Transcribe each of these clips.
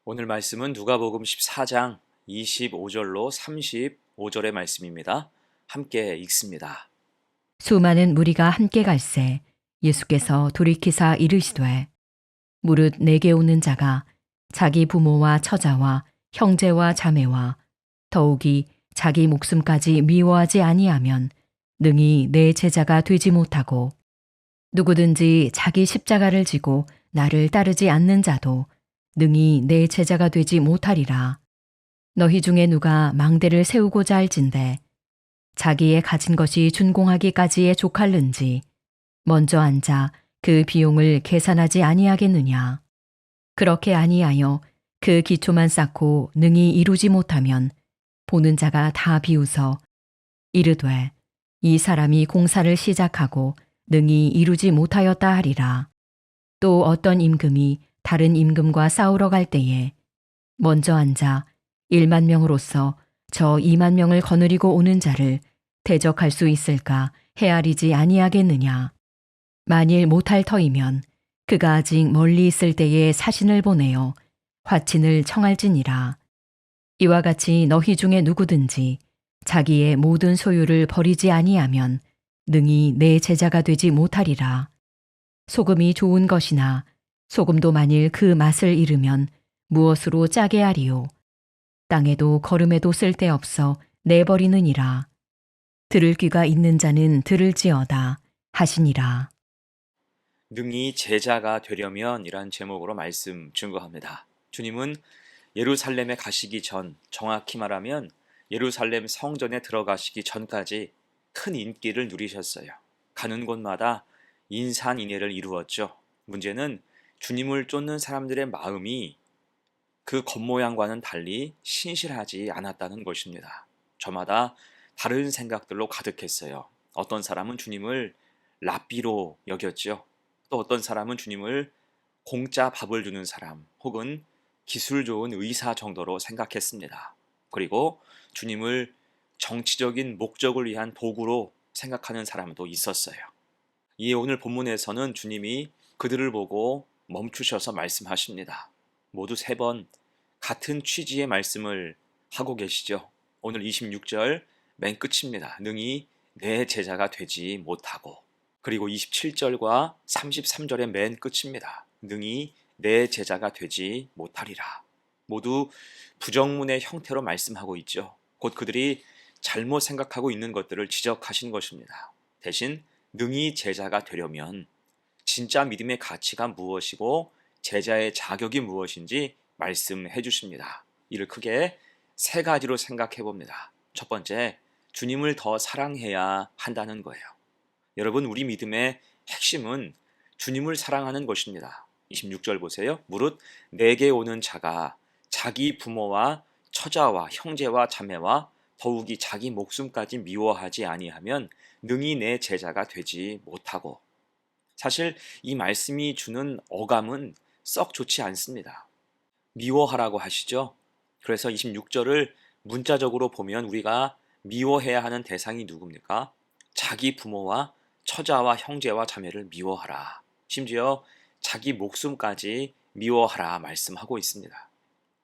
오늘 말씀은 누가복음 14장 25절로 35절의 말씀입니다. 함께 읽습니다. 수많은 무리가 함께 갈새 예수께서 돌이키사 이르시되 무릇 내게 오는 자가 자기 부모와 처자와 형제와 자매와 더욱이 자기 목숨까지 미워하지 아니하면 능히 내 제자가 되지 못하고 누구든지 자기 십자가를 지고 나를 따르지 않는 자도 능히 내 제자가 되지 못하리라. 너희 중에 누가 망대를 세우고자 할진대 자기의 가진 것이 준공하기까지에 족할는지 먼저 앉아 그 비용을 계산하지 아니하겠느냐. 그렇게 아니하여 그 기초만 쌓고 능히 이루지 못하면 보는 자가 다 비웃어 이르되 이 사람이 공사를 시작하고 능히 이루지 못하였다 하리라. 또 어떤 임금이 다른 임금과 싸우러 갈 때에 먼저 앉아 1만 명으로서 저 2만 명을 거느리고 오는 자를 대적할 수 있을까 헤아리지 아니하겠느냐. 만일 못할 터이면 그가 아직 멀리 있을 때에 사신을 보내어 화친을 청할지니라. 이와 같이 너희 중에 누구든지 자기의 모든 소유를 버리지 아니하면 능히 내 제자가 되지 못하리라. 소금이 좋은 것이나 소금도 만일 그 맛을 잃으면 무엇으로 짜게 하리요. 땅에도 거름에도 쓸데없어 내버리느니라. 들을 귀가 있는 자는 들을지어다 하시니라. 능히 제자가 되려면 이란 제목으로 말씀 증거합니다. 주님은 예루살렘에 가시기 전, 정확히 말하면 예루살렘 성전에 들어가시기 전까지 큰 인기를 누리셨어요. 가는 곳마다 인산인해를 이루었죠. 문제는 주님을 쫓는 사람들의 마음이 그 겉모양과는 달리 신실하지 않았다는 것입니다. 저마다 다른 생각들로 가득했어요. 어떤 사람은 주님을 랍비로 여겼죠. 또 어떤 사람은 주님을 공짜 밥을 주는 사람 혹은 기술 좋은 의사 정도로 생각했습니다. 그리고 주님을 정치적인 목적을 위한 도구로 생각하는 사람도 있었어요. 이에 오늘 본문에서는 주님이 그들을 보고 멈추셔서 말씀하십니다. 모두 3번 같은 취지의 말씀을 하고 계시죠. 오늘 26절 맨 끝입니다. 능히 내 제자가 되지 못하고, 그리고 27절과 33절의 맨 끝입니다. 능히 내 제자가 되지 못하리라. 모두 부정문의 형태로 말씀하고 있죠. 곧 그들이 잘못 생각하고 있는 것들을 지적하신 것입니다. 대신 능히 제자가 되려면 진짜 믿음의 가치가 무엇이고 제자의 자격이 무엇인지 말씀해 주십니다. 이를 크게 3가지로 생각해 봅니다. 첫 번째, 주님을 더 사랑해야 한다는 거예요. 여러분, 우리 믿음의 핵심은 주님을 사랑하는 것입니다. 26절 보세요. 무릇 내게 오는 자가 자기 부모와 처자와 형제와 자매와 더욱이 자기 목숨까지 미워하지 아니하면 능히 내 제자가 되지 못하고. 사실 이 말씀이 주는 어감은 썩 좋지 않습니다. 미워하라고 하시죠. 그래서 26절을 문자적으로 보면 우리가 미워해야 하는 대상이 누굽니까? 자기 부모와 처자와 형제와 자매를 미워하라. 심지어 자기 목숨까지 미워하라 말씀하고 있습니다.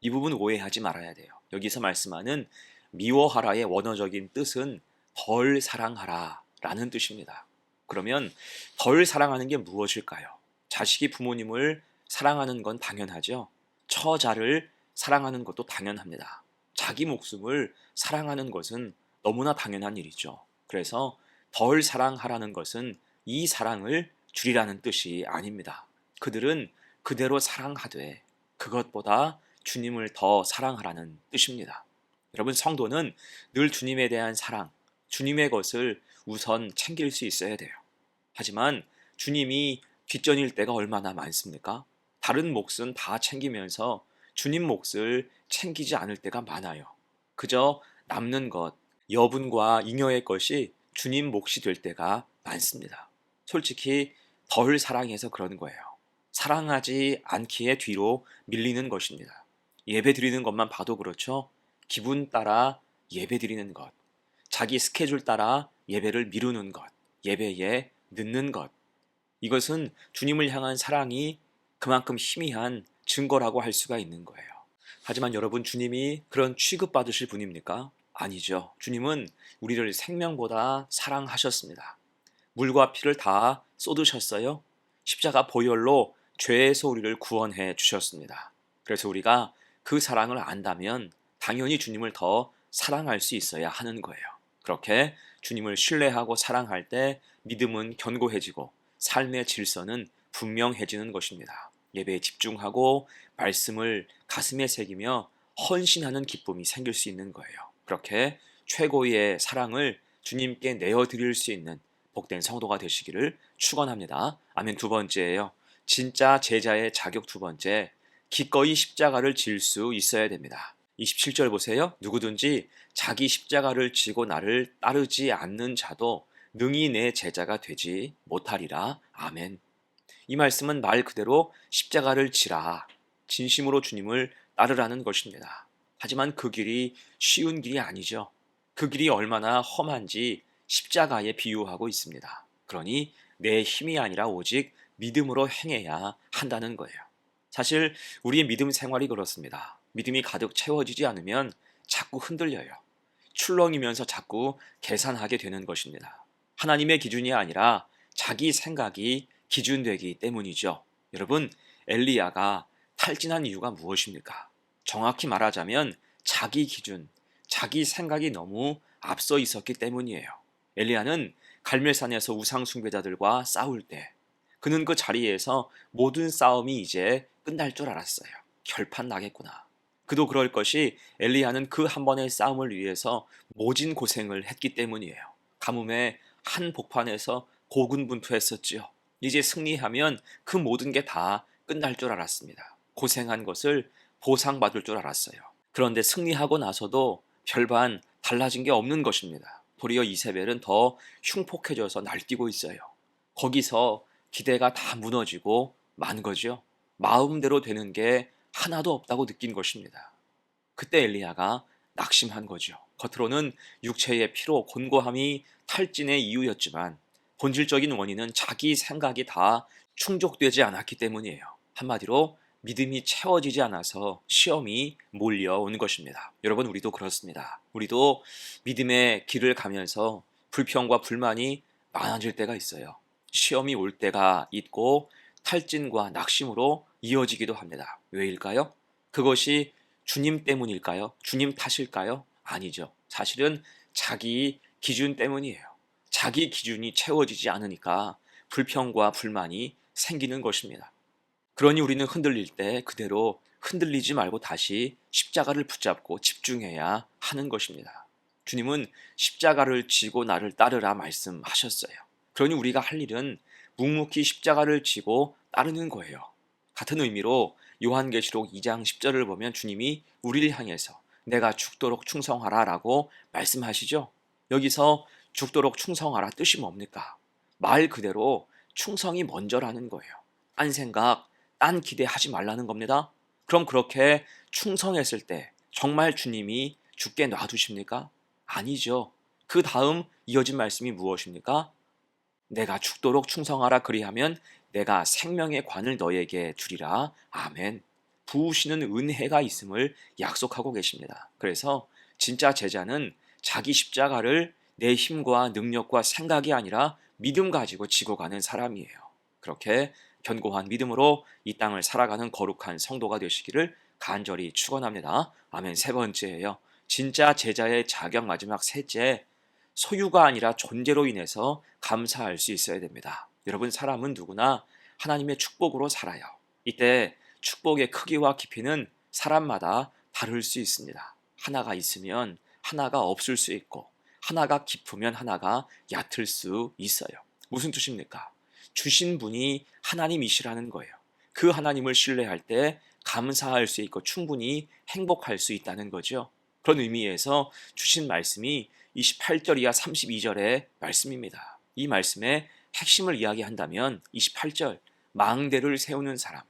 이 부분 오해하지 말아야 돼요. 여기서 말씀하는 미워하라의 원어적인 뜻은 덜 사랑하라 라는 뜻입니다. 그러면 덜 사랑하는 게 무엇일까요? 자식이 부모님을 사랑하는 건 당연하죠. 처자를 사랑하는 것도 당연합니다. 자기 목숨을 사랑하는 것은 너무나 당연한 일이죠. 그래서 덜 사랑하라는 것은 이 사랑을 줄이라는 뜻이 아닙니다. 그들은 그대로 사랑하되 그것보다 주님을 더 사랑하라는 뜻입니다. 여러분, 성도는 늘 주님에 대한 사랑, 주님의 것을 우선 챙길 수 있어야 돼요. 하지만 주님이 뒷전일 때가 얼마나 많습니까? 다른 몫은 다 챙기면서 주님 몫을 챙기지 않을 때가 많아요. 그저 남는 것, 여분과 잉여의 것이 주님 몫이 될 때가 많습니다. 솔직히 덜 사랑해서 그런 거예요. 사랑하지 않기에 뒤로 밀리는 것입니다. 예배 드리는 것만 봐도 그렇죠. 기분 따라 예배 드리는 것, 자기 스케줄 따라 예배를 미루는 것, 예배에 늦는 것, 이것은 주님을 향한 사랑이 그만큼 희미한 증거라고 할 수가 있는 거예요. 하지만 여러분, 주님이 그런 취급받으실 분입니까? 아니죠. 주님은 우리를 생명보다 사랑하셨습니다. 물과 피를 다 쏟으셨어요. 십자가 보혈로 죄에서 우리를 구원해 주셨습니다. 그래서 우리가 그 사랑을 안다면 당연히 주님을 더 사랑할 수 있어야 하는 거예요. 그렇게 주님을 신뢰하고 사랑할 때 믿음은 견고해지고 삶의 질서는 분명해지는 것입니다. 예배에 집중하고 말씀을 가슴에 새기며 헌신하는 기쁨이 생길 수 있는 거예요. 그렇게 최고의 사랑을 주님께 내어드릴 수 있는 복된 성도가 되시기를 축원합니다. 아멘. 두 번째예요. 진짜 제자의 자격 두 번째, 기꺼이 십자가를 질 수 있어야 됩니다. 27절 보세요. 누구든지 자기 십자가를 지고 나를 따르지 않는 자도 능히 내 제자가 되지 못하리라. 아멘. 이 말씀은 말 그대로 십자가를 지라, 진심으로 주님을 따르라는 것입니다. 하지만 그 길이 쉬운 길이 아니죠. 그 길이 얼마나 험한지 십자가에 비유하고 있습니다. 그러니 내 힘이 아니라 오직 믿음으로 행해야 한다는 거예요. 사실 우리의 믿음 생활이 그렇습니다. 믿음이 가득 채워지지 않으면 자꾸 흔들려요. 출렁이면서 자꾸 계산하게 되는 것입니다. 하나님의 기준이 아니라 자기 생각이 기준되기 때문이죠. 여러분, 엘리야가 탈진한 이유가 무엇입니까? 정확히 말하자면 자기 기준, 자기 생각이 너무 앞서 있었기 때문이에요. 엘리야는 갈멜산에서 우상 숭배자들과 싸울 때 그는 그 자리에서 모든 싸움이 이제 끝날 줄 알았어요. 결판 나겠구나. 그도 그럴 것이 엘리야는 그 한 번의 싸움을 위해서 모진 고생을 했기 때문이에요. 가뭄의 한 복판에서 고군분투했었지요. 이제 승리하면 그 모든 게 다 끝날 줄 알았습니다. 고생한 것을 보상받을 줄 알았어요. 그런데 승리하고 나서도 별반 달라진 게 없는 것입니다. 도리어 이세벨은 더 흉폭해져서 날뛰고 있어요. 거기서 기대가 다 무너지고 만 거죠. 마음대로 되는 게 하나도 없다고 느낀 것입니다. 그때 엘리야가 낙심한 거죠. 겉으로는 육체의 피로 곤고함이 탈진의 이유였지만 본질적인 원인은 자기 생각이 다 충족되지 않았기 때문이에요. 한마디로 믿음이 채워지지 않아서 시험이 몰려온 것입니다. 여러분, 우리도 그렇습니다. 우리도 믿음의 길을 가면서 불평과 불만이 많아질 때가 있어요. 시험이 올 때가 있고 탈진과 낙심으로 이어지기도 합니다. 왜일까요? 그것이 주님 때문일까요? 주님 탓일까요? 아니죠. 사실은 자기 기준 때문이에요. 자기 기준이 채워지지 않으니까 불평과 불만이 생기는 것입니다. 그러니 우리는 흔들릴 때 그대로 흔들리지 말고 다시 십자가를 붙잡고 집중해야 하는 것입니다. 주님은 십자가를 지고 나를 따르라 말씀하셨어요. 그러니 우리가 할 일은 묵묵히 십자가를 지고 따르는 거예요. 같은 의미로 요한계시록 2장 10절을 보면 주님이 우리를 향해서 내가 죽도록 충성하라 라고 말씀하시죠. 여기서 죽도록 충성하라 뜻이 뭡니까? 말 그대로 충성이 먼저라는 거예요. 딴 생각, 딴 기대하지 말라는 겁니다. 그럼 그렇게 충성했을 때 정말 주님이 죽게 놔두십니까? 아니죠. 그 다음 이어진 말씀이 무엇입니까? 내가 죽도록 충성하라 그리하면 내가 생명의 관을 너에게 주리라. 아멘. 부으시는 은혜가 있음을 약속하고 계십니다. 그래서 진짜 제자는 자기 십자가를 내 힘과 능력과 생각이 아니라 믿음 가지고 지고 가는 사람이에요. 그렇게 견고한 믿음으로 이 땅을 살아가는 거룩한 성도가 되시기를 간절히 축원합니다. 아멘. 세 번째예요. 진짜 제자의 자격 마지막 셋째, 소유가 아니라 존재로 인해서 감사할 수 있어야 됩니다. 여러분, 사람은 누구나 하나님의 축복으로 살아요. 이때 축복의 크기와 깊이는 사람마다 다를 수 있습니다. 하나가 있으면 하나가 없을 수 있고 하나가 깊으면 하나가 얕을 수 있어요. 무슨 뜻입니까? 주신 분이 하나님이시라는 거예요. 그 하나님을 신뢰할 때 감사할 수 있고 충분히 행복할 수 있다는 거죠. 그런 의미에서 주신 말씀이 28절 이하 32절의 말씀입니다. 이 말씀의 핵심을 이야기한다면 28절, 망대를 세우는 사람,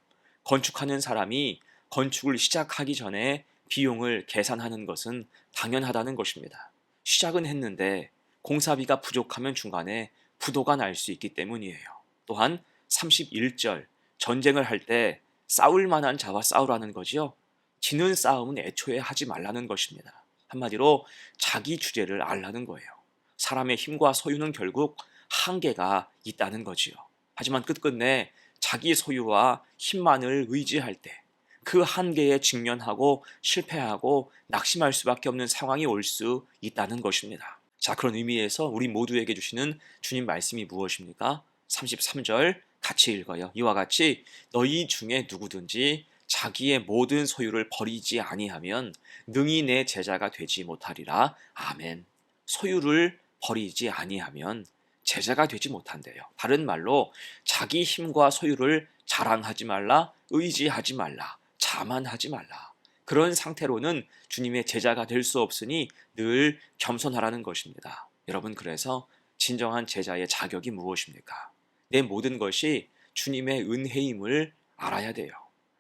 건축하는 사람이 건축을 시작하기 전에 비용을 계산하는 것은 당연하다는 것입니다. 시작은 했는데 공사비가 부족하면 중간에 부도가 날 수 있기 때문이에요. 또한 31절, 전쟁을 할 때 싸울 만한 자와 싸우라는 거지요. 지는 싸움은 애초에 하지 말라는 것입니다. 한마디로 자기 주제를 알라는 거예요. 사람의 힘과 소유는 결국 한계가 있다는 거지요. 하지만 끝끝내 자기 소유와 힘만을 의지할 때 그 한계에 직면하고 실패하고 낙심할 수밖에 없는 상황이 올 수 있다는 것입니다. 자, 그런 의미에서 우리 모두에게 주시는 주님 말씀이 무엇입니까? 33절 같이 읽어요. 이와 같이 너희 중에 누구든지 자기의 모든 소유를 버리지 아니하면 능히 내 제자가 되지 못하리라. 아멘. 소유를 버리지 아니하면 제자가 되지 못한대요. 다른 말로 자기 힘과 소유를 자랑하지 말라, 의지하지 말라, 자만하지 말라. 그런 상태로는 주님의 제자가 될 수 없으니 늘 겸손하라는 것입니다. 여러분, 그래서 진정한 제자의 자격이 무엇입니까? 내 모든 것이 주님의 은혜임을 알아야 돼요.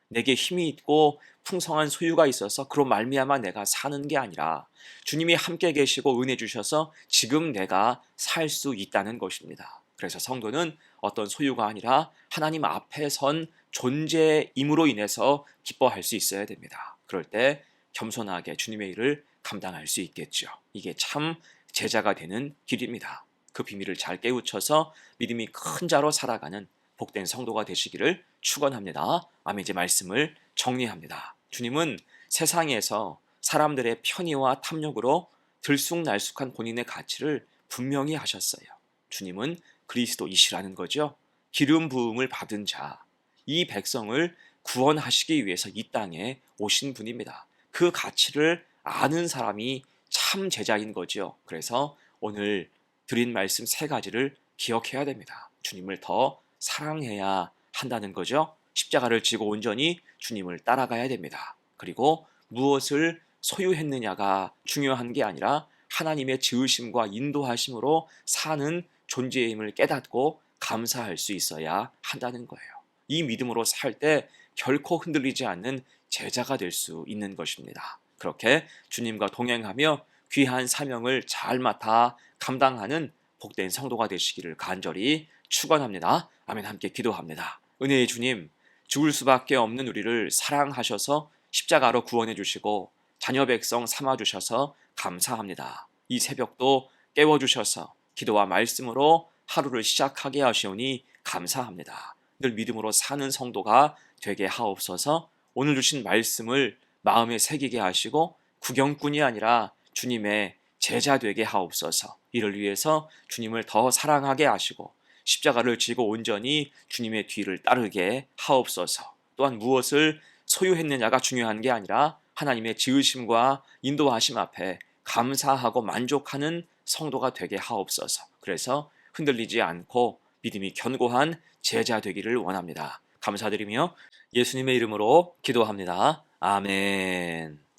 내게 힘이 있고 풍성한 소유가 있어서 그로 말미암아 내가 사는 게 아니라 주님이 함께 계시고 은혜 주셔서 지금 내가 살 수 있다는 것입니다. 그래서 성도는 어떤 소유가 아니라 하나님 앞에 선 존재임으로 인해서 기뻐할 수 있어야 됩니다. 그럴 때 겸손하게 주님의 일을 감당할 수 있겠죠. 이게 참 제자가 되는 길입니다. 그 비밀을 잘 깨우쳐서 믿음이 큰 자로 살아가는 복된 성도가 되시기를 축원합니다. 아멘. 이제 말씀을 정리합니다. 주님은 세상에서 사람들의 편의와 탐욕으로 들쑥날쑥한 본인의 가치를 분명히 하셨어요. 주님은 그리스도이시라는 거죠. 기름 부음을 받은 자, 이 백성을 구원하시기 위해서 이 땅에 오신 분입니다. 그 가치를 아는 사람이 참 제자인 거죠. 그래서 오늘 드린 말씀 세 가지를 기억해야 됩니다. 주님을 더 사랑해야 한다는 거죠. 십자가를 지고 온전히 주님을 따라가야 됩니다. 그리고 무엇을 소유했느냐가 중요한 게 아니라 하나님의 지으심과 인도하심으로 사는 존재임을 깨닫고 감사할 수 있어야 한다는 거예요. 이 믿음으로 살 때 결코 흔들리지 않는 제자가 될 수 있는 것입니다. 그렇게 주님과 동행하며 귀한 사명을 잘 맡아 감당하는 복된 성도가 되시기를 간절히 축원합니다. 아멘. 함께 기도합니다. 은혜의 주님, 죽을 수밖에 없는 우리를 사랑하셔서 십자가로 구원해 주시고 자녀 백성 삼아 주셔서 감사합니다. 이 새벽도 깨워 주셔서 기도와 말씀으로 하루를 시작하게 하시오니 감사합니다. 늘 믿음으로 사는 성도가 되게 하옵소서. 오늘 주신 말씀을 마음에 새기게 하시고 구경꾼이 아니라 주님의 제자 되게 하옵소서. 이를 위해서 주님을 더 사랑하게 하시고 십자가를 지고 온전히 주님의 뒤를 따르게 하옵소서. 또한 무엇을 소유했느냐가 중요한 게 아니라 하나님의 지으심과 인도하심 앞에 감사하고 만족하는 성도가 되게 하옵소서. 그래서 흔들리지 않고 믿음이 견고한 제자 되기를 원합니다. 감사드리며 예수님의 이름으로 기도합니다. 아멘.